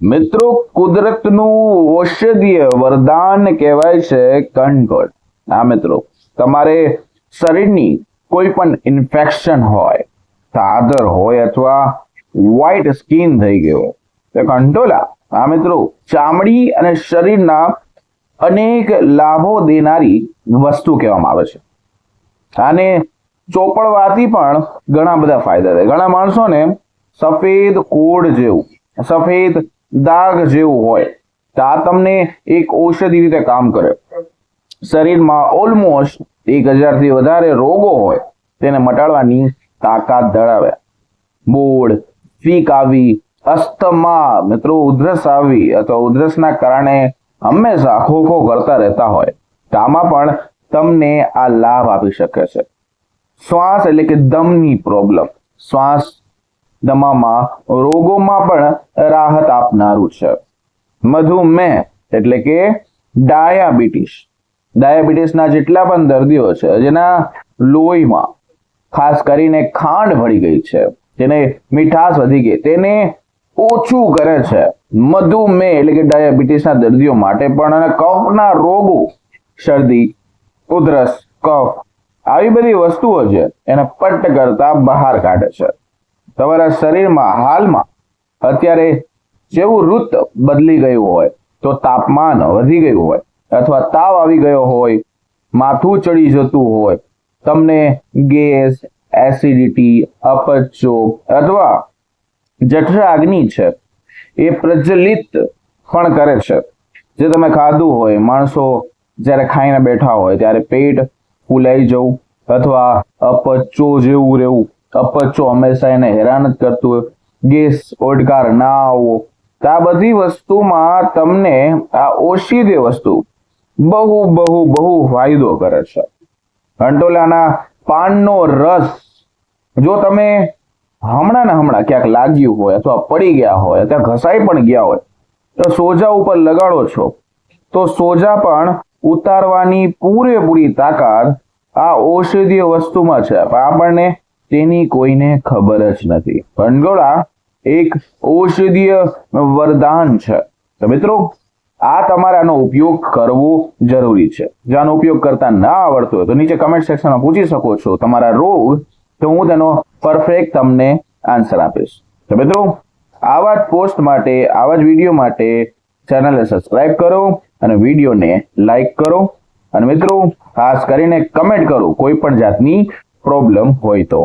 મિત્રો, કુદરતનું ઔષધીય વરદાન કહેવાય છે કંઠગોળ. હા મિત્રો, તમારે શરીરની કોઈ પણ ઇન્ફેક્શન હોય, થાદર હોય અથવા વ્હાઇટ સ્કિન થઈ ગયો તો કંટોલા, હા મિત્રો, ચામડી અને શરીરના અનેક લાભો દેનારી વસ્તુ કહેવામાં આવે છે. આને ચોપડવાથી પણ ઘણા બધા ફાયદા થાય. ઘણા માણસોને સફેદ કોડ જેવું, સફેદ દાગ જેવું હોય તો આ તમને એક ઔષધિ રીતે કામ કરે. શરીરમાં ઓલમોસ્ટ 1000 થી વધારે રોગો હોય તેને મટાડવાની તાકાત ધરાવે. બોડ, ફીક આવી, અસ્થમા, મિત્રો ઉધરસ આવી અથવા ઉધરસના કારણે હંમેશા ખોખો કરતા રહેતા હોય તો આમાં પણ તમને આ લાભ આપી શકે છે. શ્વાસ એટલે કે દમની પ્રોબ્લેમ, શ્વાસ દમામાં રોગોમાં પણ રાહત આપનારું છે. મધુમેહ એટલે કે ડાયાબિટીસના જેટલા પણ દર્દીઓ છે જેના લોહીમાં ખાસ કરીને ખાંડ ભળી ગઈ છે, જેને મીઠાશ વધી ગઈ, તેને ઓછું કરે છે મધુમેહ એટલે કે ડાયાબિટીસના દર્દીઓ માટે પણ. અને કફના રોગો, શરદી, ઉધરસ, કફ, આવી બધી વસ્તુઓ છે એને પટ્ટ કરતા બહાર કાઢે છે. તમારા શરીરમાં હાલમાં અત્યારે જેવું ઋતુ બદલી ગયું હોય તો તાપમાન વધી ગયું હોય અથવા તાવ આવી ગયો હોય, માથું ચડી જતું હોય, તમને ગેસ, એસિડિટી, અપચો અથવા જઠરાગ્નિ છે એ પ્રજ્વલિત પણ કરે છે. જે તમે ખાધું હોય, માણસો જ્યારે ખાઈને બેઠા હોય ત્યારે પેટ ફૂલાઈ જવું અથવા અપચો જેવું રહેવું, અપચો હંમેશા એને હેરાન જ કરતું હોય, ગેસ, ઓડકાર ના આવવો, તો આ બધી વસ્તુમાં તમને આ ઔષધીય વસ્તુ બહુ બહુ બહુ ફાયદો કરે છે. કંટોલાના પાનનો રસ જો તમે હમણાં ને હમણાં ક્યાંક લાગ્યું હોય અથવા પડી ગયા હોય અથવા ઘસાઈ પણ ગયા હોય તો સોજા ઉપર લગાડો છો તો સોજા પણ ઉતારવાની પૂરેપૂરી તાકાત આ ઔષધીય વસ્તુમાં છે, પણ આપણને તેની કોઈને ખબર જ નથી. કંટોળા એક ઔષધીય વરદાન છે. તો મિત્રો, આ તમારે આનો ઉપયોગ કરવો જરૂરી છે. જો આનો ઉપયોગ કરતા ના આવડતો હોય તો નીચે કમેન્ટ સેક્શનમાં પૂછી શકો છો તમારા રોગ, તો હું તેનો પરફેક્ટ તમને આન્સર આપીશ. તો મિત્રો, આવા જ પોસ્ટ માટે, આવા જ વિડીયો માટે ચેનલને સબસ્ક્રાઇબ કરો અને વિડીયોને લાઈક કરો. અને મિત્રો, ખાસ કરીને કમેન્ટ કરો કોઈ પણ જાતની પ્રોબ્લેમ હોય તો.